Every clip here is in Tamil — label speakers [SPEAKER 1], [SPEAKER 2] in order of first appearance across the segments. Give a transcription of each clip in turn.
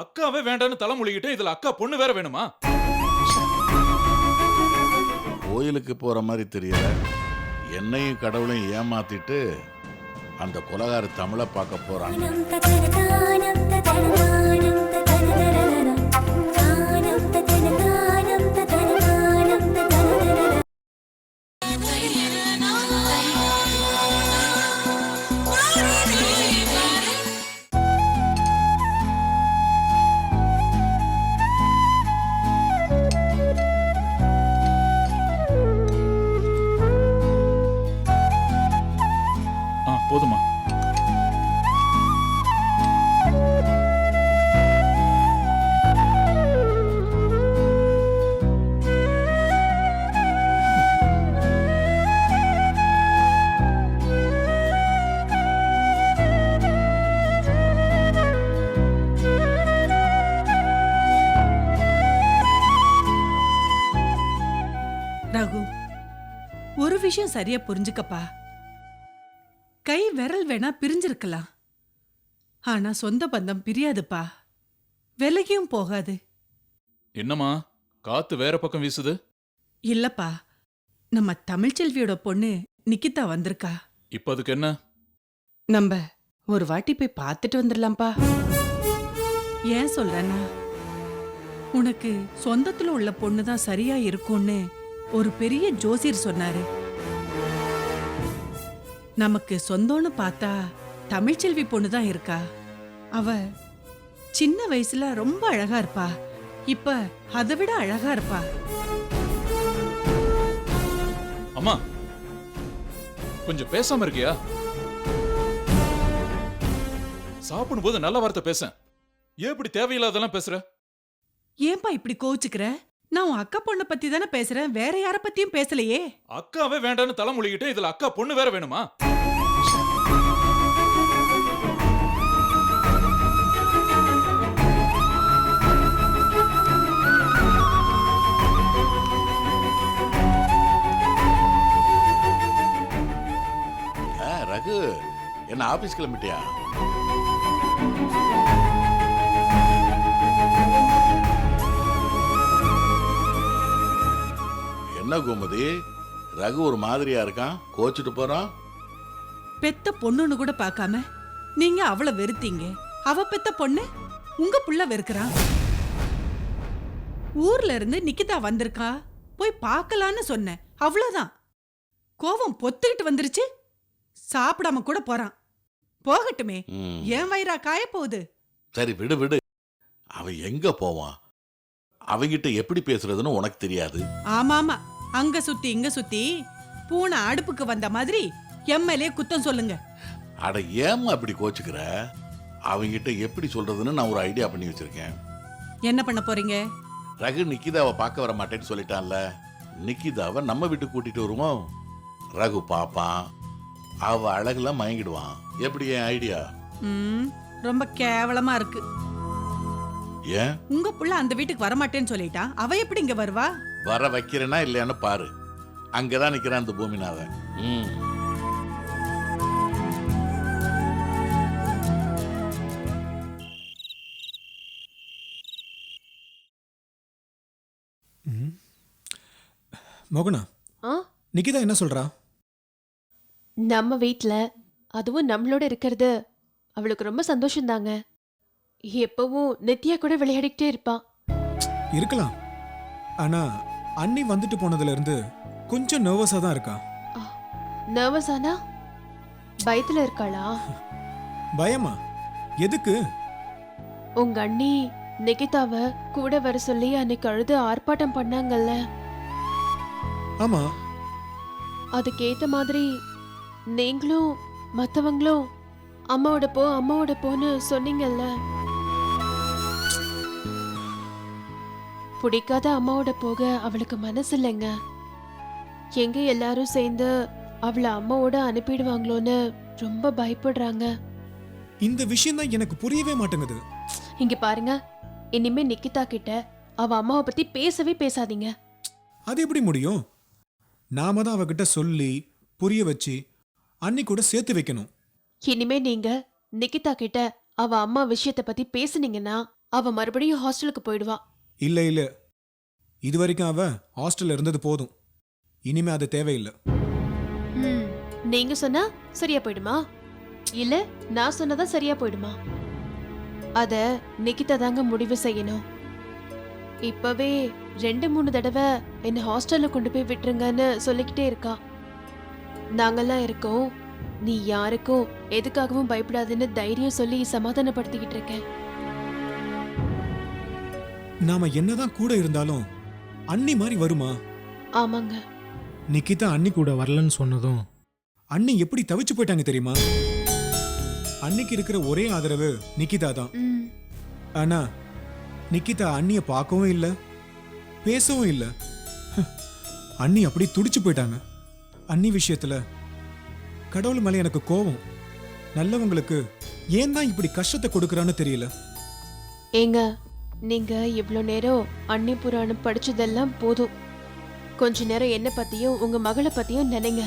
[SPEAKER 1] அக்காவே வேண்டான்னு தலைமொழிகிட்டே இதுல அக்கா பொண்ணு வேற வேணுமா?
[SPEAKER 2] கோயிலுக்கு போற மாதிரி தெரியல. என்னையும் கடவுளையும் ஏமாத்திட்டு அந்த கொலகார தமிழை பார்க்க போறாங்க.
[SPEAKER 1] போதுமா?
[SPEAKER 3] ரகு, ஒரு விஷயம் சரியா புரிஞ்சுக்கப்பா. கை விரல் வேணா பிரிஞ்சிருக்கலாம், ஆனா சொந்த பந்தம் பிரியாதுப்பா, விலகியும் போகாது.
[SPEAKER 1] என்னம்மா காத்து வேற பக்கம் வீசுது?
[SPEAKER 3] இல்லப்பா, நம்ம தமிழ்ச்செல்வியோட பொண்ணு நிக்கிதா வந்திருக்கா.
[SPEAKER 1] இப்ப அதுக்கு என்ன?
[SPEAKER 3] நம்ம ஒரு வாட்டி போய் பார்த்துட்டு வந்துடலாம்ப்பா. ஏன் சொல்றேன்னா, உனக்கு சொந்தத்துல உள்ள பொண்ணுதான் சரியா இருக்கும்னு ஒரு பெரிய ஜோசியர் சொன்னாரு. நமக்கு சொந்தம்னு பார்த்தா தமிழ்ச்செல்வி பொண்ணுதான் இருக்கா. அவ சின்ன வயசுல ரொம்ப அழகா இருப்பா, இப்ப அதை விட அழகா இருப்பா.
[SPEAKER 1] அம்மா கொஞ்சம் பேசாம இருக்கியா? சாப்பிடும் போது நல்ல வார்த்தை பேச, ஏன் இப்படி தேவையில்லாதெல்லாம் பேசுற?
[SPEAKER 3] ஏன்பா இப்படி கோவிச்சுக்கிற? நான் உன் அக்கா பொண்ணை பத்தி தானே பேசுறேன், வேற யார பத்தியும் பேசலையே.
[SPEAKER 1] அக்காவே வேண்டான்னு தலைமொழிகிட்டே இதுல அக்கா பொண்ணு வேற வேணுமா?
[SPEAKER 2] ரகு, என்ன ஆபீஸ் கிளம்பிட்டியா? என்ன கோமதி, ரகு ஒரு மாதிரியா இருக்கான், கோச்சிட்டு போறான்.
[SPEAKER 3] பெத்த பொண்ணுன்னு கூட பார்க்காம நீங்க அவளை வெறுத்தீங்க, அவ பெத்த பொண்ணு உங்க புள்ள வெறுக்கிறான். ஊர்ல இருந்து நிக்கிதா வந்திருக்கா, போய் பார்க்கலான்னு சொன்னேன், அவ்வளவுதான். கோவம் பொத்துக்கிட்டு வந்துருச்சு, சாப்பிடாம கூட போறான். போகட்டுமே, ஏன் வயிறா காய போகுது?
[SPEAKER 2] சரி விடு விடு, அவன் எங்க போவான்? அவங்கிட்ட எப்படி பேசுறதுன்னு உனக்கு தெரியாது.
[SPEAKER 3] ஆமாமா, அங்க சுத்தி இங்க சுத்தி பூனை அடுப்புக்கு வந்த மாதிரி எம்எல்ஏ குத்தம் சொல்லுங்க.
[SPEAKER 2] அட ஏமா அப்படி கோச்சுக்கிற? அவங்கிட்ட எப்படி சொல்றதுன்னு நான் ஒரு ஐடியா பண்ணி வச்சிருக்கேன்.
[SPEAKER 3] என்ன பண்ண போறீங்க?
[SPEAKER 2] ரகு நிக்கிதாவை பார்க்க வர மாட்டேன்னு சொல்லிட்டான்ல, நிக்கிதாவை நம்ம வீட்டுக்கு கூட்டிட்டு வருவோம். ரகு பாப்பான், அவ அழகுல மயங்கிடுவான். எப்படி என் ஐடியா?
[SPEAKER 3] ரொம்ப கேவலமா இருக்கு.
[SPEAKER 2] ஏன்?
[SPEAKER 3] உங்க புள்ள அந்த வீட்டுக்கு வரமாட்டேன்னு சொல்லிட்டா, அவ எப்படி இங்க வருவா?
[SPEAKER 2] வர வைக்கிறேனா இல்லையான்னு பாரு. அங்கதான் நிக்கிறான் அந்த பூமிநாதன்.
[SPEAKER 4] மோகனா, நிக்கிதா என்ன சொல்றா?
[SPEAKER 5] நம்ம வீட்ல அதுவும் நம்மளோட இருக்கிறது அவளுக்கு ரொம்ப சந்தோஷம் தாங்க. எப்பவும் நித்யா கூட விளையாடிக்கிட்டே இருப்பான்.
[SPEAKER 4] இருக்கலாம், ஆனா அண்ணி வந்துட்டு போனதுல இருந்து கொஞ்சம் நர்வஸா தான் இருக்கா.
[SPEAKER 5] நர்வஸ் ஆனா பயத்துல இருக்காளா?
[SPEAKER 4] பயமா? எதுக்கு?
[SPEAKER 5] உங்க அண்ணி நிகிதாவை கூட வர சொல்லி அன்னைக்கு அழுது ஆர்ப்பாட்டம் பண்ணாங்கல்ல,
[SPEAKER 4] ஆமா,
[SPEAKER 5] அதுக்கேத்த மாதிரி நீங்களும் மத்தவங்களும் அம்மாவோட போன்னு சொன்னீங்கல்ல. பிடிக்காத அம்மாவோட போக அவளுக்கு மனசு இல்லைங்க. எங்க எல்லாரும் சேர்ந்து அவளை அம்மாவோட அனுப்பிடுவாங்களோன்னு ரொம்ப பயப்படுறாங்க.
[SPEAKER 4] இந்த விஷயம் தான் எனக்கு புரியவே மாட்டேங்குது.
[SPEAKER 5] இங்க பாருங்க, இனிமே நிக்கிதா கிட்ட அவ அம்மாவை பத்தி பேசவே பேசாதீங்க.
[SPEAKER 4] அது எப்படி முடியும்? நாம தான் அவகிட்ட சொல்லி புரிய வச்சு அன்னி கூட சேர்த்து வைக்கணும்.
[SPEAKER 5] இனிமே நீங்க நிக்கிதா கிட்ட அவ அம்மா விஷயத்தை பத்தி பேசுனீங்கன்னா அவ மறுபடியும் ஹாஸ்டலுக்கு போயிடுவா.
[SPEAKER 4] இல்ல இல்ல, இது வரைக்கும் அவ ஹாஸ்டல்ல இருந்தது போதும். இனிமே அது தேவையில்லை.
[SPEAKER 5] ம், நீங்க சொன்னா சரியா போயிடுமா இல்ல நான் சொன்னதா சரியா போயிடுமா? அத நிகிதா தாங்க முடிவு செய்யணும். இப்பவே 2-3 தடவை என்ன ஹாஸ்டல்ல கொண்டு போய் விட்டுருங்கன்னு சொல்லிக்கிட்டே இருக்கா. நாங்கெல்லாம் இருக்கோம், நீ யாருக்கும் எதுக்காகவும் பயப்படாதுன்னு தைரியம் சொல்லி சமாதானப்படுத்திக்கிட்டு இருக்கேன்.
[SPEAKER 4] நாம என்னதான் கூட இருந்தாலும் அண்ணி மாதிரி வருமா?
[SPEAKER 5] ஆமாங்க.
[SPEAKER 6] நிக்கிதா அண்ணி கூட வரலன்னு சொன்னதும்
[SPEAKER 4] அண்ணி எப்படி தவிச்சு போயிட்டாங்க தெரியுமா? அன்னிக்கு இருக்கிற ஒரே ஆதரவு நிக்கிதா தான்.
[SPEAKER 5] ம்,
[SPEAKER 4] ஆனா நிக்கிதா அண்ணிய பார்க்கவும் இல்ல, பேசவும் இல்ல. அண்ணி அப்படி துடிச்சு போயிட்டாங்க. அண்ணி விஷயத்துல கடவுள் மேல எனக்கு கோவம். நல்லவங்களுக்கு ஏன் தான் இப்படி கஷ்டத்தை கொடுக்கறான்னு தெரியல.
[SPEAKER 5] ஏங்க, நீங்க இவ்ளோ நேரம் அன்னி புராணம் படிச்சதெல்லாம் போதும். கொஞ்ச நேரம் என்ன பத்தியும் உங்க மகளை பத்தியும் நினைங்க.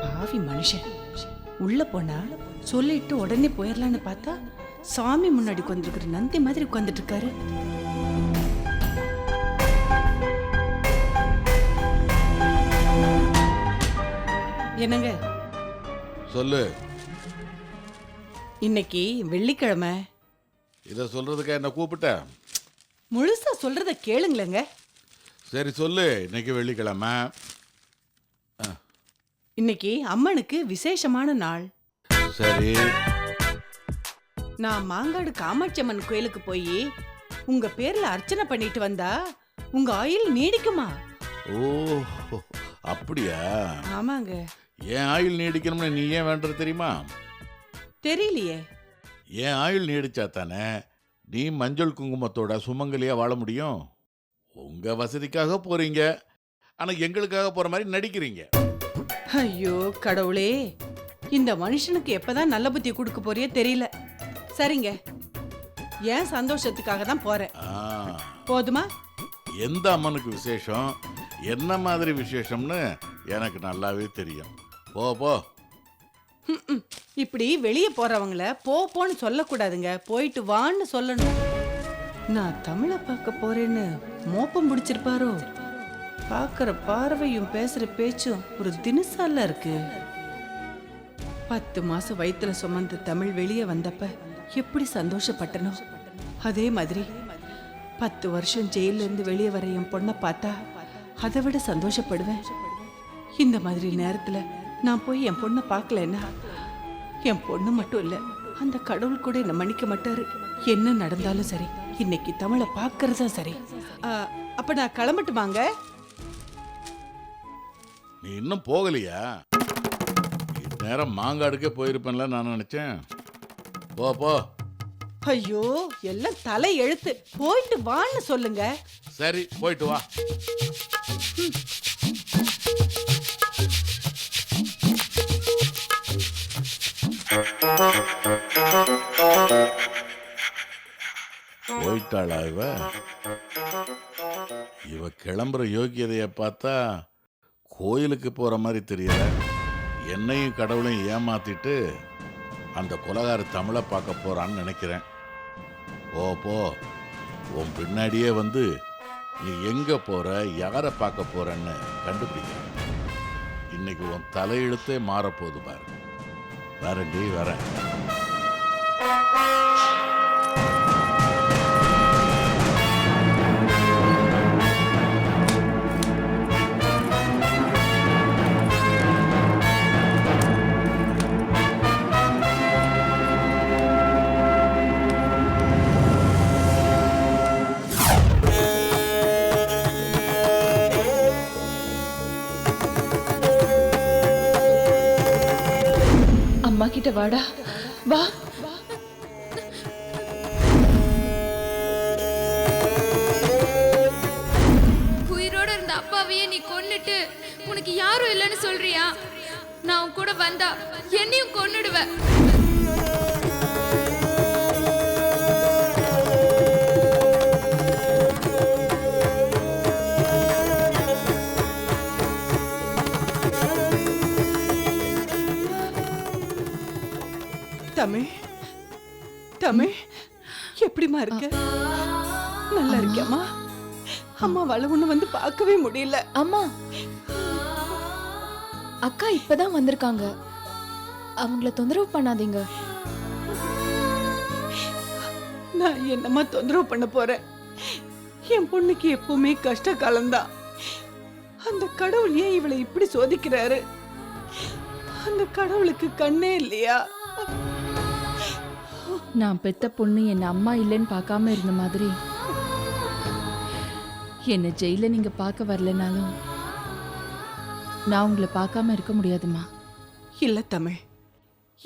[SPEAKER 3] பாவி மனுஷன். உள்ள போனா சொல்லிட்டு உடனே போயிடலான்னு பார்த்தா சாமி முன்னாடி உட்காந்துருக்கிற நந்தி மாதிரி உட்காந்துட்டு இருக்காரு. என்னங்க,
[SPEAKER 2] சொல்லு.
[SPEAKER 3] இன்னைக்கு வெள்ளிக்கிழமை.
[SPEAKER 2] இதை சொல்றதுக்கு என்ன கூப்பிட்ட?
[SPEAKER 3] முழுசா சொல்றத கேளுங்களேங்க.
[SPEAKER 2] சரி சொல்லு. இன்னைக்கு வெள்ளிக்கிழமை.
[SPEAKER 3] இன்னைக்கு அம்மனுக்கு விசேஷமான நாள்.
[SPEAKER 2] சரி.
[SPEAKER 3] நான் மாங்காடு காமாட்சி அம்மன் கோயிலுக்கு போய் உங்க பேர்ல அர்ச்சனை பண்ணிட்டு வந்தா உங்க ஆயுள் நீடிக்குமா?
[SPEAKER 2] ஓ, அப்படியா?
[SPEAKER 3] ஆமாங்க.
[SPEAKER 2] என் ஆயுள் நீடிக்கணும்னு நீ ஏன் வேண்டது தெரியுமா?
[SPEAKER 3] தெரியலையே.
[SPEAKER 2] என் ஆயுள் நீடிச்சா தானே நீ மஞ்சள் குங்குமத்தோட சுமங்கலியா வாழ முடியும். உங்க வசதிக்காக போறீங்க, ஆனா எங்களுக்காக போற மாதிரி நடிக்கிறீங்க.
[SPEAKER 3] ஐயோ கடவுளே, இந்த மனுஷனுக்கு எப்பதான் நல்ல புத்தி கொடுக்க போறியே தெரியல. சரிங்க, ஏன் சந்தோஷத்துக்காக தான் போறேன்.
[SPEAKER 2] ஆ,
[SPEAKER 3] போதுமா?
[SPEAKER 2] எந்த அம்மனுக்கு விசேஷம், என்ன மாதிரி விசேஷம்னு எனக்கு நல்லாவே தெரியும். போ போ.
[SPEAKER 3] இப்படி வெளியே போறவங்கள போன்னு சொல்லக்கூடாதுங்க, போயிட்டு வான்னு சொல்லணும். நான் தமிழை பார்க்க போறேன்னு மோப்பம் பிடிச்சிருப்பாரோ? பார்க்குற பார்வையும் பேசுற பேச்சும் ஒரு தினுசால இருக்கு. 10 மாசம் வயிற்றுல சுமந்து தமிழ் வெளியே வந்தப்ப எப்படி சந்தோஷப்பட்டனோ அதே மாதிரி 10 வருஷம் ஜெயில இருந்து வெளியே வர என் பொண்ணை பார்த்தா அதை விட சந்தோஷப்படுவேன். இந்த மாதிரி நேரத்துல நான் போய் என் பொண்ணை பார்க்கலன்னா என் பொண்ணு மட்டும் இல்ல, அந்த கடவுள் கூட என்ன மன்னிக்க மாட்டாரு. என்ன நடந்தாலும் சரி, இன்னைக்கு தமிழை பார்க்கறதா சரி. அப்ப நான் கிளம்பட்டுமாங்க?
[SPEAKER 2] நீ இன்னும் போகலையா? நேரம் மாங்காடுக்கே போயிருப்பேன்ல நான் நினைச்சேன். போ போ.
[SPEAKER 3] ஐயோ, எல்லாம் தலை எழுத்து. போயிட்டு வான்னு சொல்லுங்க.
[SPEAKER 2] சரி, போயிட்டு வா. போயிட்டாளா இவ கிளம்புற யோக்கியதைய பார்த்தா கோயிலுக்கு போற மாதிரி தெரியல. என்னையும் கடவுளையும் ஏமாத்திட்டு அந்த கொலகார தமிழை பார்க்க போறான்னு நினைக்கிறேன். போ போ. உன் பின்னாடியே வந்து நீ எங்க போற, யாரை பார்க்க போறன்னு கண்டுபிடிக்க. இன்னைக்கு உன் தலையெழுத்தே மாறப்போகுது பாரு. வரண்டி வரேன்.
[SPEAKER 5] அம்மா கிட்ட வாடா, வா.
[SPEAKER 7] உயிரோட இருந்த அப்பாவையே நீ கொன்னுட்டு உனக்கு யாரும் இல்லைன்னு சொல்றியா? நான் உன் கூட வந்தா என்னையும் கொன்னுடுவ.
[SPEAKER 3] தமிழ் தமிழ் எப்படிம்மா இருக்க? நல்லா இருக்கியாம்மா? அம்மா ஒண்ணு வந்து பார்க்கவே முடியல.
[SPEAKER 8] அம்மா, அக்கா இப்பதான் வந்திருக்காங்க. அவங்கள தொந்தரவு பண்ணாதீங்க.
[SPEAKER 3] நான் என்னம்மா தொந்தரவு பண்ண போறேன்? என் பொண்ணுக்கு எப்பவுமே கஷ்ட காலம்தான். அந்த கடவுள் ஏன் இவளை இப்படி சோதிக்கிறாரு? அந்த கடவுளுக்கு கண்ணே இல்லையா?
[SPEAKER 8] நான் பெத்த பொண்ணு என்ன அம்மா இல்லைன்னு பார்க்காம இருந்த மாதிரி என்ன ஜெயில நீங்க பார்க்க வரலனாலும் நான் உங்களை பார்க்காம இருக்க முடியாதுமா.
[SPEAKER 3] இல்ல தமிழ்,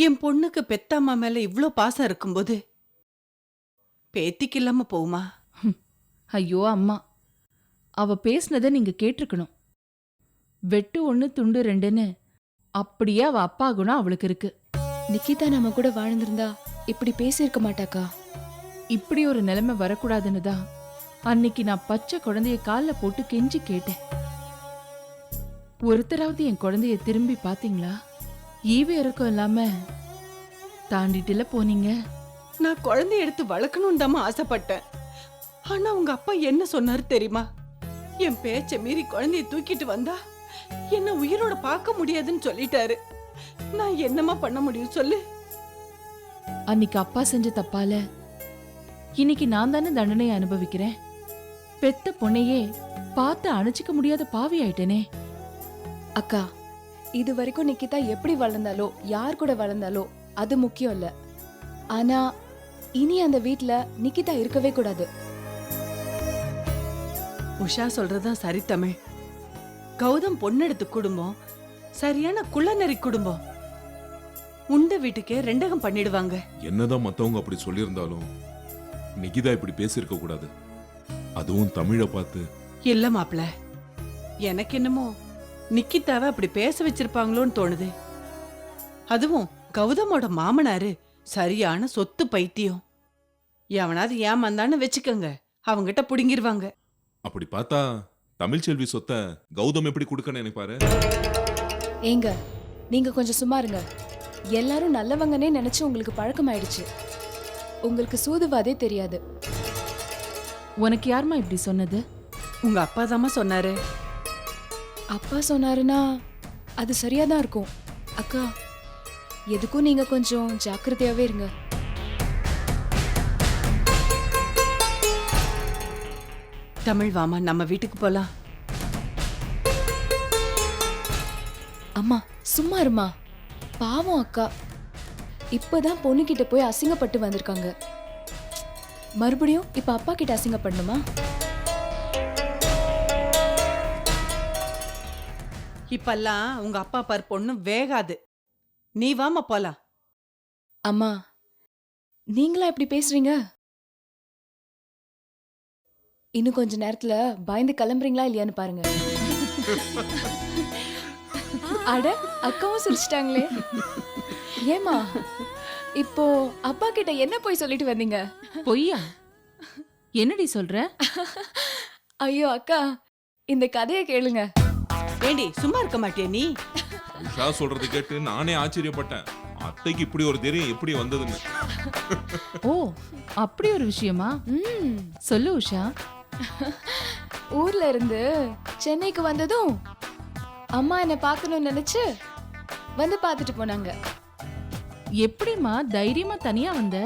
[SPEAKER 3] என் பொண்ணுக்கு பெத்தம்மா மேல இவ்ளோ பாசம் இருக்கும்போது பேத்திக்கு இல்லாம போகுமா?
[SPEAKER 8] ஐயோ அம்மா, அவ பேசுனதை நீங்க கேட்டிருக்கணும். வெட்டு ஒண்ணு துண்டு ரெண்டுன்னு அப்படியே அவ அப்பா குணம் அவளுக்கு இருக்கு. நிக்கிதா நம்ம கூட வாழ்ந்திருந்தா இப்படி பேசியிருக்க மாட்டாக்கா. இப்படி ஒரு நிலைமை வரக்கூடாதுன்னு தான் அன்னைக்கு நான் பச்சை குழந்தைய காலில் போட்டு கெஞ்சி கேட்டேன். ஒருத்தராவது என் குழந்தைய திரும்பி பாத்தீங்களா? ஈவு இறக்கம் இல்லாம தாண்டிட்டுல போனீங்க.
[SPEAKER 3] நான் குழந்தைய எடுத்து வளர்க்கணும்னு தான் ஆசைப்பட்டேன். ஆனா உங்க அப்பா என்ன சொன்னாரு தெரியுமா? என் பேச்ச மீறி குழந்தைய தூக்கிட்டு வந்தா என்ன உயிரோட பார்க்க முடியாதுன்னு சொல்லிட்டாரு. நான் என்னமா பண்ண முடியும் சொல்லு?
[SPEAKER 8] அன்னைக்கு அப்பா செஞ்ச தப்பால இன்னைக்கு நான் தானே தண்டனை அனுபவிக்கிறேன். பெத்த பொண்ணையே பார்த்து அணைச்சிக்க முடியாத பாவி ஆயிட்டேனே.
[SPEAKER 9] அக்கா, இது வரைக்கும் நிக்கிதா எப்படி வளர்ந்தாலோ யார் கூட வளர்ந்தாலோ அது முக்கியம் இல்ல. ஆனா இனி அந்த வீட்ல நிக்கிதா இருக்கவே கூடாது.
[SPEAKER 3] உஷா சொல்றதுதான் சரி தமிழ். கௌதம் பொண்ணெடுத்து குடும்பம் சரியான குள்ளநெறி குடும்பம். உண்ட வீட்டுக்கே ரெண்டகம் பண்ணிடுவாங்க.
[SPEAKER 10] என்னதான் மத்தவங்க அப்படி சொல்லியிருந்தாலும் நிகிதா இப்படி பேசியிருக்க கூடாது. அதுவும் தமிழை பார்த்து.
[SPEAKER 3] இல்ல மாப்ள, எனக்கு என்னமோ நிக்கிதாவை அப்படி பேச வச்சிருப்பாங்களோன்னு தோணுது. அதுவும் கௌதமோட மாமனாரு சரியான சொத்து பைத்தியம். எவனாவது ஏமாந்தான்னு வச்சுக்கோங்க, அவங்கிட்ட புடுங்கிருவாங்க.
[SPEAKER 10] அப்படி பார்த்தா தமிழ்ச்செல்வி சொத்தை கௌதம் எப்படி கொடுக்க நினைப்பாரு?
[SPEAKER 9] ஏங்க, நீங்க கொஞ்சம் சும்மா இருங்க. எல்லாரும் நல்லவங்கன்னே நினைச்சு உங்களுக்கு பழக்கமாயிடுச்சு. உங்களுக்கு சூதுவாதே தெரியாது.
[SPEAKER 8] உனக்கு யாருமா இப்படி சொன்னது?
[SPEAKER 3] உங்க அப்பா தாமா சொன்னாரு.
[SPEAKER 9] அப்பா சொன்னாருன்னா அது சரியாதான் இருக்கும். அக்கா, எதுக்கும் நீங்க கொஞ்சம் ஜாக்கிரதையாவே இருங்க.
[SPEAKER 3] தமிழ் வாமா, நம்ம வீட்டுக்கு போலாம்.
[SPEAKER 9] அம்மா சும்மா இருமா. பாவம் அக்கா, இப்பதான் பொண்ணுகிட்ட போய் அசிங்கப்பட்டு வந்திருக்காங்க. மறுபடியும் இப்ப அப்பா கிட்ட அசிங்கப்படணுமா?
[SPEAKER 3] இப்பெல்லாம் உங்க அப்பா பார் பொண்ணு வேகாது. நீ வாமா போலாம்.
[SPEAKER 9] அம்மா, நீங்களா இப்படி பேசுறீங்க? இன்னும் கொஞ்ச நேரத்துல பயந்து கிளம்புறீங்களா இல்லையான்னு பாருங்க. அட, அக்காவும் சிரிச்சிட்டாங்களே. ஏமா, இப்போ அப்பா கிட்ட என்ன போய் சொல்லிட்டு வந்தீங்க?
[SPEAKER 8] பொய்யா? என்னடி சொல்ற?
[SPEAKER 9] ஐயோ அக்கா, இந்த கதையை கேளுங்க.
[SPEAKER 3] ஏண்டி சும்மா இருக்க மாட்டியா நீ?
[SPEAKER 10] உஷா சொல்றது கேட்டு நானே ஆச்சரியப்பட்டேன். அத்தைக்கு இப்படி ஒரு தைரியம் எப்படி வந்ததுன்னு.
[SPEAKER 8] ஓ, அப்படி ஒரு விஷயமா? சொல்லு உஷா.
[SPEAKER 9] ஊர்ல இருந்து சென்னைக்கு வந்ததும் அம்மா என்ன பார்க்கணும்னு நினைச்சு வந்து பார்த்துட்டு போனாங்க.
[SPEAKER 8] எப்படிமா தைரியமா தனியா வந்த?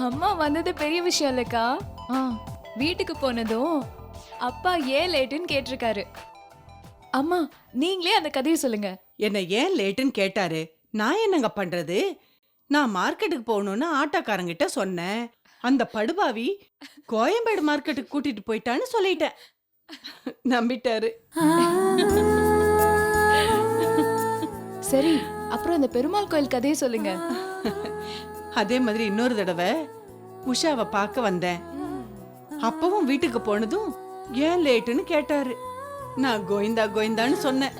[SPEAKER 9] அம்மா வந்தது பெரிய விஷயம் இல்லக்கா.
[SPEAKER 8] ஆ,
[SPEAKER 9] வீட்டுக்கு போனதும் அப்பா ஏன் லேட்டுன்னு கேட்டிருக்காரு. அம்மா, நீங்களே அந்த கதையை சொல்லுங்க.
[SPEAKER 3] என்ன ஏன் லேட்டுன்னு கேட்டாரு. நான் என்னங்க பண்றது? நான் மார்க்கெட்டுக்கு போகணும்னு ஆட்டோக்காரங்கிட்ட சொன்னேன். அந்த படுபாவி கோயம்பேடு மார்க்கெட்டுக்கு கூட்டிட்டு போயிட்டான்னு சொல்லிட்டேன். நம்பிட்டாரு.
[SPEAKER 9] சரி, அப்புறம் அந்த பெருமாள் கோயில் கதையை சொல்லுங்க.
[SPEAKER 3] அதே மாதிரி இன்னொரு தடவை உஷாவை பார்க்க வந்தேன். அப்பவும் வீட்டுக்கு போனதும் ஏன் லேட்டுன்னு கேட்டாரு. நான் கோவிந்தா கோவிந்தான்னு சொன்னேன்.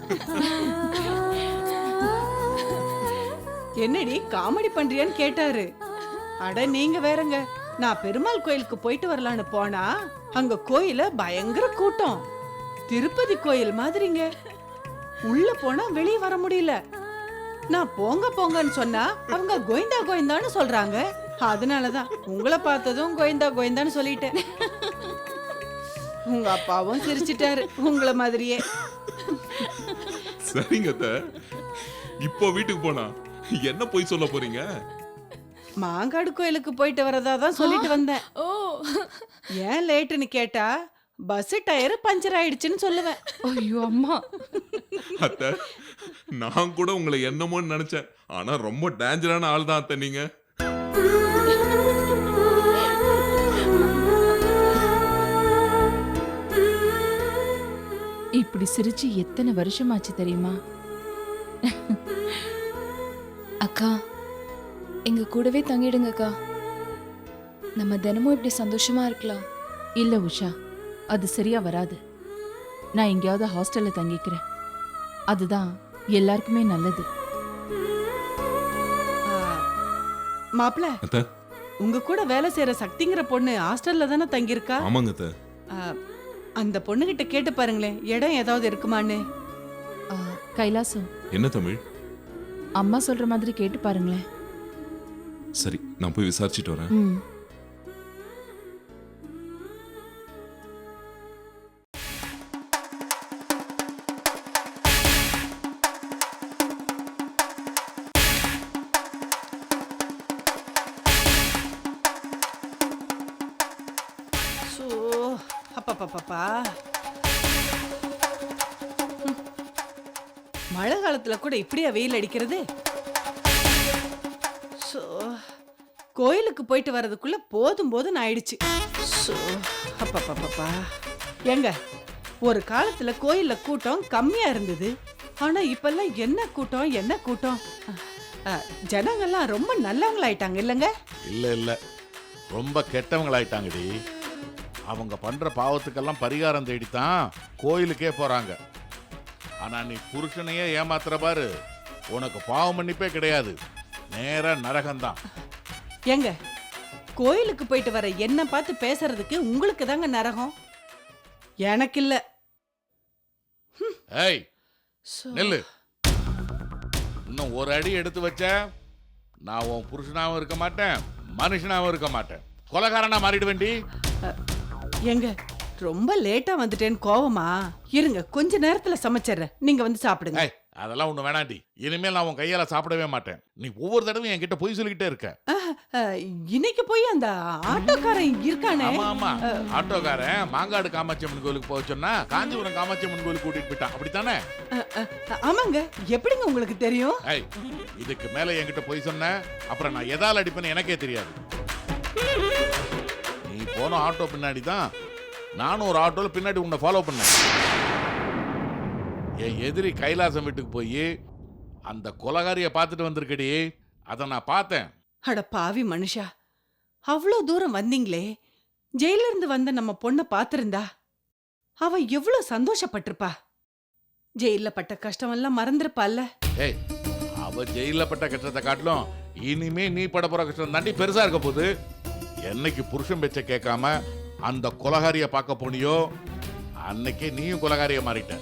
[SPEAKER 3] என்னடி காமெடி பண்றியான்னு கேட்டாரு. அட நீங்க வேறங்க, நான் பெருமாள் கோயிலுக்கு போயிட்டு வரலான்னு போனா அங்க கோயில பயங்கர கூட்டம். திருப்பதி கோயில் மாதிரிங்க. உள்ள போனா வெளியே வர முடியல. நான் போங்க போங்கன்னு சொன்னா அவங்க கோவிந்தா கோவிந்தான்னு சொல்றாங்க. அதனாலதான் உங்களை பார்த்ததும் கோவிந்தா கோவிந்தான்னு சொல்லிட்டேன். உங்க அப்பாவும் சிரிச்சிட்டாரு உங்களை மாதிரியே.
[SPEAKER 10] சரிங்க அத்தை. இப்போ வீட்டுக்கு போனா என்ன போய் சொல்ல போறீங்க?
[SPEAKER 3] மாங்காடு கோயிலுக்கு போயிட்டு வரதா தான் சொல்லிட்டு வந்தேன்.
[SPEAKER 9] ஓ
[SPEAKER 3] ஏன் லேட்டுன்னு கேட்டா பஸ் டயர் பஞ்சர் ஆயிடுச்சுன்னு சொல்லுவேன்.
[SPEAKER 8] ஐயோ அம்மா,
[SPEAKER 10] அத்தை, நான் கூட உங்களை என்னமோன்னு நினைச்சேன். ஆனா ரொம்ப டேஞ்சரான ஆள் தான் அத்தை நீங்க.
[SPEAKER 8] இப்படி சிரிச்சு எத்தனை வருஷமாச்சு தெரியுமா?
[SPEAKER 9] அக்கா எங்க கூடவே தங்கிடுங்கக்கா. நம்ம தினமும் இப்படி சந்தோஷமா இருக்கலாம்.
[SPEAKER 8] இல்ல உஷா, அது சரியா வராது. நான் எங்கேயாவது ஹாஸ்டல்ல தங்கிக்கிறேன். அதுதான் எல்லாருக்குமே நல்லது.
[SPEAKER 3] மாப்பிள,
[SPEAKER 10] அத்தை.
[SPEAKER 3] உங்க கூட வேலை செய்யற சக்திங்கிற பொண்ணு ஹாஸ்டல்ல தானே தங்கியிருக்கா?
[SPEAKER 10] ஆமாங்க அத்தை.
[SPEAKER 3] அந்த பொண்ணுகிட்ட கேட்டு பாருங்களேன், இடம் ஏதாவது இருக்குமான்னு.
[SPEAKER 8] ஆ, கைலாசம்,
[SPEAKER 10] என்ன தமிழ்?
[SPEAKER 8] அம்மா சொல்ற மாதிரி கேட்டு பாருங்களேன்.
[SPEAKER 10] சரி, நான் போய் விசாரிச்சுட்டு வரேன்.
[SPEAKER 8] ம்.
[SPEAKER 3] சோ, அப்பப்பப்பப்பா. மழை காலத்துல கூட இப்படியா வெயில் அடிக்கிறது? சோ, கோயிலுக்கு போயிட்டு வர்றதுக்குள்ள போதும் போதும் ஆயிடுச்சு. சோ, அப்பப்பப்பப்பா. ஏங்க, ஒரு காலத்துல கோயில்ல கூட்டம் கம்மியா இருந்தது. ஆனா இப்பெல்லாம் என்ன கூட்டம் என்ன கூட்டம். ஜனங்கள்லாம் ரொம்ப நல்லவங்களாயிட்டாங்க இல்லைங்க?
[SPEAKER 2] இல்ல இல்ல, ரொம்ப கெட்டவங்களாயிட்டாங்கடி. அவங்க பண்ற பாவத்துக்கெல்லாம் பரிகாரம் தேடித்தான் கோயிலுக்கே போறாங்க. ஆனா நீ புருஷனையே ஏமாத்துற பாரு, உனக்கு பாவ மன்னிப்பே கிடையாது, நேரா நரகம்தான்.
[SPEAKER 3] ஏங்க, கோயிலுக்கு போயிட்டு வர என்ன பார்த்து பேசுறதுக்கு உங்களுக்கு தாங்க நரகம், எனக்கு இல்ல.
[SPEAKER 2] ஏய் நெல்லு, இன்னும் ஒரு அடி எடுத்து வச்ச நான் உன் புருஷனாவும் இருக்க மாட்டேன், மனுஷனாவும் இருக்க மாட்டேன், கொலைகாரனா மாறிடுவேண்டி.
[SPEAKER 3] ஏங்க, ரொம்ப லேட்டா வந்துட்டேன்னு கோவமா? இருங்க, கொஞ்ச நேரத்துல சமைச்சிடுறேன், நீங்க வந்து சாப்பிடுங்க.
[SPEAKER 2] ஏய், அதெல்லாம் ஒண்ணு வேணாண்டி. இனிமேல் நான் உன் கையால சாப்பிடவே மாட்டேன். நீ ஒவ்வொரு தடவையும் என்கிட்ட பொய் சொல்லிக்கிட்டே இருக்க.
[SPEAKER 3] இன்னைக்கு போய் அந்த ஆட்டோக்காரன் இருக்கானே.
[SPEAKER 2] ஆமா ஆமா, ஆட்டோக்காரன் மாங்காடு காமாட்சி அம்மன் கோயிலுக்கு போக சொன்னா காஞ்சிபுரம் காமாட்சி அம்மன் கோயிலுக்கு கூட்டிட்டு போயிட்டான், அப்படித்தானே?
[SPEAKER 3] ஆமாங்க, எப்படிங்க உங்களுக்கு தெரியும்?
[SPEAKER 2] ஏய், இதுக்கு மேல என்கிட்ட பொய் சொன்ன அப்புறம் நான் எதால அடிப்பேன்னு எனக்கே தெரியாது. நீ போன ஆட்டோ பின்னாடி தான் நானும் ஒரு ஆட்டோல பின்னாடி உன்னை ஃபாலோ பண்ணேன். என் எதிரி கைலாசம் வீட்டுக்கு போய் அந்த கொலகாரிய பார்த்துட்டு வந்திருக்கடி, அதை நான் பார்த்தேன்.
[SPEAKER 3] அட பாவி மனுஷா, அவ்வளோ தூரம் வந்தீங்களே, ஜெயில இருந்து வந்த நம்ம பொண்ணை பார்த்திருந்தா அவ எவ்வளவு சந்தோஷப்பட்டிருப்பா. ஜெயில பட்ட கஷ்டமெல்லாம் மறந்துருப்பால்ல.
[SPEAKER 2] ஏய், அவ ஜெயில பட்ட கஷ்டத்தை காட்டிலும் இனிமே நீ பட போற கஷ்டம் தாண்டி பெருசா இருக்க போகுது. என்னைக்கு புருஷன் பேச்ச கேட்காம அந்த கொலகாரிய பார்க்க போனியோ அன்னைக்கே நீயும் கொலகாரிய மாறிட்ட.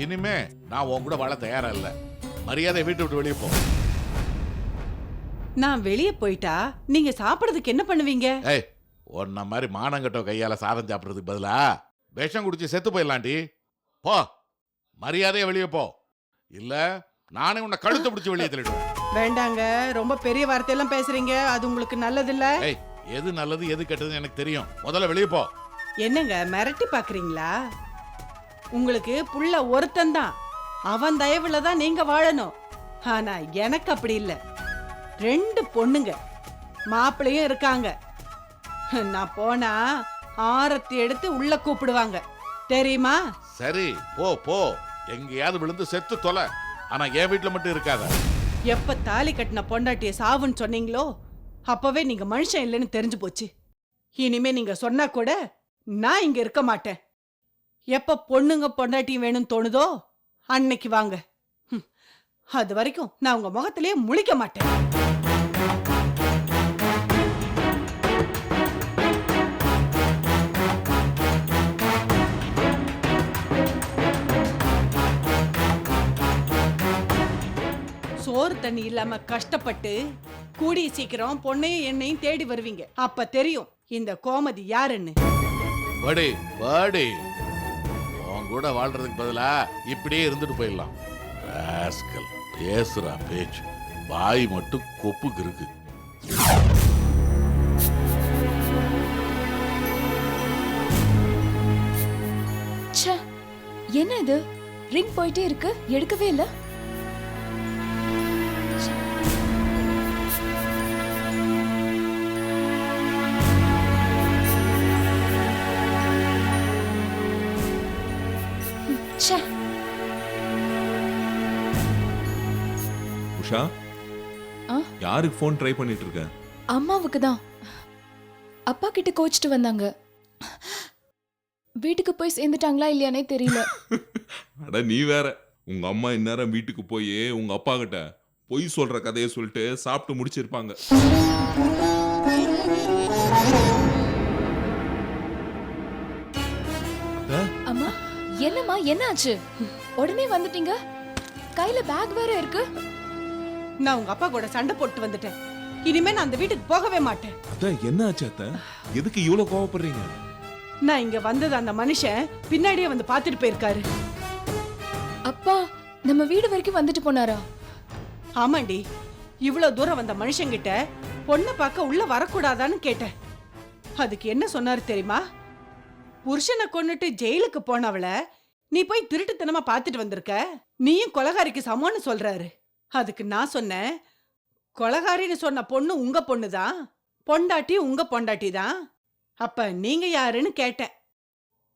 [SPEAKER 2] இனிமே நான் உன் கூட வாழ தயாரா இல்ல. மரியாதை வீட்டை விட்டு வெளியே போ.
[SPEAKER 3] நான் வெளியே போயிட்டா நீங்க சாப்பிடுறதுக்கு என்ன பண்ணுவீங்க?
[SPEAKER 2] ஏய், உன்ன மாதிரி மானங்கட்ட கையால சாதம் சாப்பிடுறதுக்கு பதிலா விஷம் குடிச்சு செத்து போயிடலாண்டி. போ, மரியாதையை வெளியே போ, இல்ல நானே உன்னை கழுத்தை பிடிச்சி வெளியே தள்ளிடுவேன்.
[SPEAKER 3] வேண்டாங்க, ரொம்ப பெரிய வார்த்தையெல்லாம் பேசுறீங்க, அது உங்களுக்கு நல்லது இல்ல.
[SPEAKER 2] ஏய், எது நல்லது எது கெட்டதுன்னு எனக்கு தெரியும், முதல்ல வெளியே போ.
[SPEAKER 3] என்னங்க மிரட்டி பாக்குறீங்களா? உங்களுக்கு புள்ள ஒருத்தன் தான், அவன் தயவுல தான் நீங்க வாழணும். ஆனா எனக்கு அப்படி இல்ல, 2 பொண்ணுங்க, மாப்பிள்ளையும் இருக்காங்க. நான் போனா ஆரத்தி எடுத்து உள்ள கூப்பிடுவாங்க, தெரியுமா?
[SPEAKER 2] சரி, போ போ, எங்கேயாவது விழுந்து செத்து தொலை, ஆனா என் வீட்டுல மட்டும் இருக்காத.
[SPEAKER 3] எப்ப தாலி கட்டின பொண்டாட்டிய சாவுன்னு சொன்னீங்களோ அப்பவே நீங்க மனுஷன் இல்லைன்னு தெரிஞ்சு போச்சு. இனிமே நீங்க சொன்னா கூட நான் இங்க இருக்க மாட்டேன். எப்ப பொண்ணுங்க பொண்டாட்டியும் வேணும்னு தோணுதோ அன்னைக்கு வாங்க. அது வரைக்கும் நான் உங்க முகத்திலேயே முழிக்க மாட்டேன். சோறு தண்ணி இல்லாம கஷ்டப்பட்டு கூடிய சீக்கிரம் பொண்ணையும் என்னையும் தேடி வருவீங்க. அப்ப தெரியும் இந்த கோமதி யாருன்னு.
[SPEAKER 2] வாடி வாடி, உன் கூட வாழ்றதுக்கு பதிலா இப்படியே இருந்துட்டு போயிடலாம். ராஸ்கல், பேசுறா பேச்சு, வாய் மட்டும் கொப்புக்கு இருக்கு.
[SPEAKER 9] ச்சே, என்ன இது? ரிங் போயிட்டே இருக்கு, எடுக்கவே இல்ல. ச்சே,
[SPEAKER 10] உஷா,
[SPEAKER 9] ஆ?
[SPEAKER 10] யாருக்கு ஃபோன் ட்ரை பண்ணிட்டு இருக்க?
[SPEAKER 9] அம்மாவுக்கு தான். அப்பா கிட்ட கோச்சிட்டு வந்தாங்க. வீட்டுக்கு போய் சேர்ந்துட்டாங்களா இல்லையானே தெரியல.
[SPEAKER 10] அட நீ வேற, உங்க அம்மா இந்நேரம் வீட்டுக்கு போய் உங்க அப்பா கிட்ட பொய் சொல்ற கதையை சொல்லிட்டு சாப்பிட்டு முடிச்சிருப்பாங்க.
[SPEAKER 9] அம்மா, என்னம்மா, என்னாச்சு? உடனே வந்துட்டீங்க, கையில பேக் வேற இருக்கு.
[SPEAKER 3] நான் உங்க அப்பா கூட சண்டை போட்டு வந்துட்டேன். இனிமே நான் அந்த வீட்டுக்கு போகவே மாட்டேன்.
[SPEAKER 10] அதான் என்ன ஆச்சு அத்தை? எதுக்கு இவ்வளவு கோவப்படுறீங்க?
[SPEAKER 3] நான் இங்க வந்தது அந்த மனுஷன் பின்னாடியே வந்து பாத்துட்டு போயிருக்காரு.
[SPEAKER 9] அப்பா நம்ம வீடு வரைக்கும் வந்துட்டு போனாரா?
[SPEAKER 3] ஆமாண்டி, இவ்வளவு தூரம் வந்த மனுஷங்கிட்ட பொண்ணை பார்க்க உள்ள வரக்கூடாதான்னு கேட்டேன். அதுக்கு என்ன சொன்னாரு தெரியுமா? புருஷனை கொன்னுட்டு ஜெயிலுக்கு போனவள நீ போய் திருட்டுத்தனமா பாத்துட்டு வந்திருக்க, நீயும் கொலகாரிக்கு சமம்னு சொல்றாரு. அதுக்கு நான் சொன்னேன், கொலகாரின்னு சொன்ன பொண்ணு உங்க பொண்ணுதான், பொண்டாட்டி உங்க பொண்டாட்டி தான். அப்ப நீங்க யாருன்னு கேட்டேன்.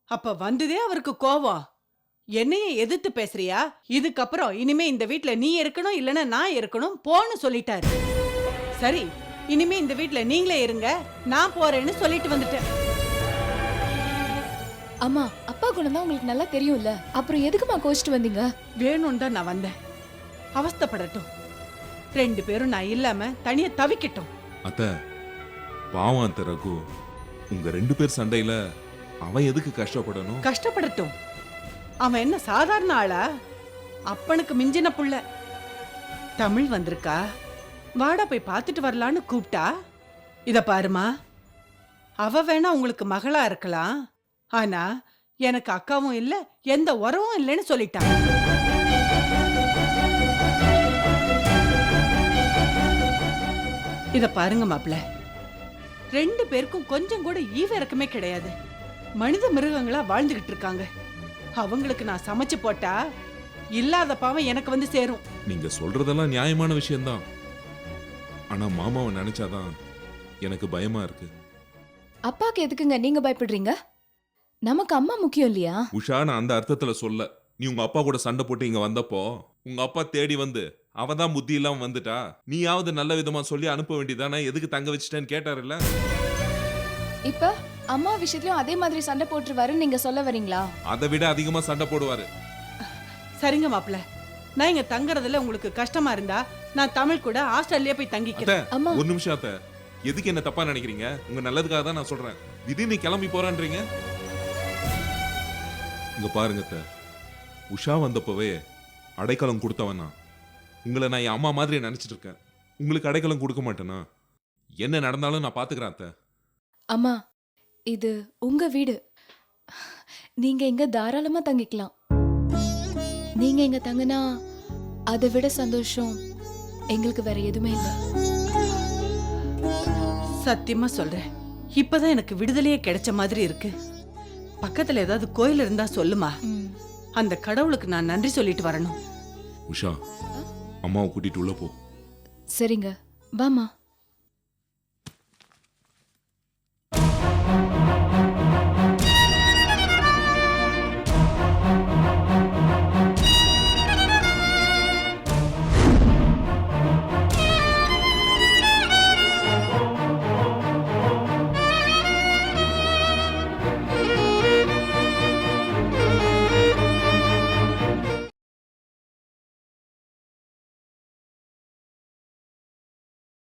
[SPEAKER 3] அப்ப வந்ததே அவருக்கு கோவம். என்னைய எதிர்த்து பேசுறியா? இதுக்கப்புறம் இனிமே இந்த வீட்ல நீ இருக்கணும், இல்லைன்னா நான் இருக்கணும், போன்னு சொல்லிட்டாரு. சரி, இனிமே இந்த வீட்ல நீங்களே இருங்க, நான் போறேன்னு சொல்லிட்டு வந்துட்டேன்.
[SPEAKER 9] அம்மா, அப்பா குணம் தான் உங்களுக்கு நல்லா தெரியும்ல, அப்புறம் எதுக்குமா கோச்சிட்டு வந்தீங்க?
[SPEAKER 3] வேணும்னு தான் நான் வந்தேன். அவஸ்தைப்படட்டும், 2 பேரும் நான் இல்லாம தனியா தவிக்கட்டும்.
[SPEAKER 10] அத்தை, பாவம் அத்தை ரகு. உங்க 2 பேர் சண்டையில அவன் எதுக்கு கஷ்டப்படணும்?
[SPEAKER 3] கஷ்டப்படட்டும். அவன் என்ன சாதாரண ஆளா? அப்பனுக்கு மிஞ்சின புள்ள. தமிழ் வந்திருக்கா, வாடா போய் பார்த்துட்டு வரலான்னு கூப்பிட்டா. இத பாருமா, அவ வேணா உங்களுக்கு மகளா இருக்கலாம், ஆனா எனக்கு அக்காவும் இல்ல, எந்த உறவும் இல்லைன்னு சொல்லிட்டான். இத பாருங்க மாப்ள, 2 பேருக்கும் கொஞ்சம் கூட ஈவ இறக்கமே கிடையாது. மனித மிருகங்களா வாழ்ந்துகிட்டு இருக்காங்க. அவங்களுக்கு நான் சமைச்சு போட்டா இல்லாத பாவம் எனக்கு வந்து சேரும்.
[SPEAKER 10] நீங்க சொல்றதெல்லாம் நியாயமான விஷயம்தான். ஆனா மாமாவை நினைச்சாதான் எனக்கு பயமா இருக்கு.
[SPEAKER 9] அப்பாக்கு எதுக்குங்க நீங்க பயப்படுறீங்க? நமக்கு அம்மா முக்கியம் இல்லையா?
[SPEAKER 10] உஷா, நான் அந்த அர்த்தத்துல சொல்ல. நீ உங்க அப்பா கூட சண்டை போட்டு இங்க வந்தப்போ உங்க அப்பா தேடி வந்து அவதான் புத்தி இல்லாம வந்துட்டா, நீயாவது நல்ல விதமா சொல்லி அனுப்ப வேண்டியதானே, எதுக்கு தங்க வச்சுட்டேன்னு கேட்டாருல்ல.
[SPEAKER 9] இப்ப அம்மா விஷயத்திலயும் அதே மாதிரி சண்டை போட்டுருவாருன்னு நீங்க சொல்ல வரீங்களா?
[SPEAKER 10] அதை விட அதிகமா சண்டை போடுவாரு.
[SPEAKER 3] சரிங்க மாப்ள, நான் இங்க தங்குறதுல உங்களுக்கு கஷ்டமா இருந்தா நான் தமிழ் கூட ஹாஸ்டல்லே போய் தங்கிக்கிறேன்.
[SPEAKER 10] அத்தை,
[SPEAKER 9] அம்மா.
[SPEAKER 10] ஒரு நிமிஷம் அத்தை. எதுக்கு என்ன தப்பா நினைக்கிறீங்க? உங்க நல்லதுக்காக தான் நான் சொல்றேன். திடீர்னு கிளம்பி போறான்றீங்க. இங்க பாருங்க அத்தை, உஷா வந்தப்பவே அடைக்கலம் கொடுத்தவன் நான். உங்களை நான் என் அம்மா மாதிரி நினைச்சிட்டு இருக்கேன். உங்களுக்கு அடைக்கலம் கொடுக்க மாட்டேனா? என்ன நடந்தாலும் நான் பாத்துக்கிறேன் அத்தை.
[SPEAKER 9] அம்மா, இது உங்க வீடு, நீங்க இங்க தாராளமா தங்கிக்கலாம். நீங்க இங்க தங்கினா அதை விட சந்தோஷம் எங்களுக்கு வேற எதுவுமே இல்லை.
[SPEAKER 3] சத்தியமா சொல்றேன், இப்பதான் எனக்கு விடுதலையே கிடைச்ச மாதிரி இருக்கு. பக்கத்துல ஏதாவது கோயில் இருந்தா சொல்லுமா, அந்த கடவுளுக்கு நான் நன்றி சொல்லிட்டு வரணும்.
[SPEAKER 10] உஷா, அம்மாவை கூட்டிட்டு உள்ள போ.
[SPEAKER 9] சரிங்க, வாமா.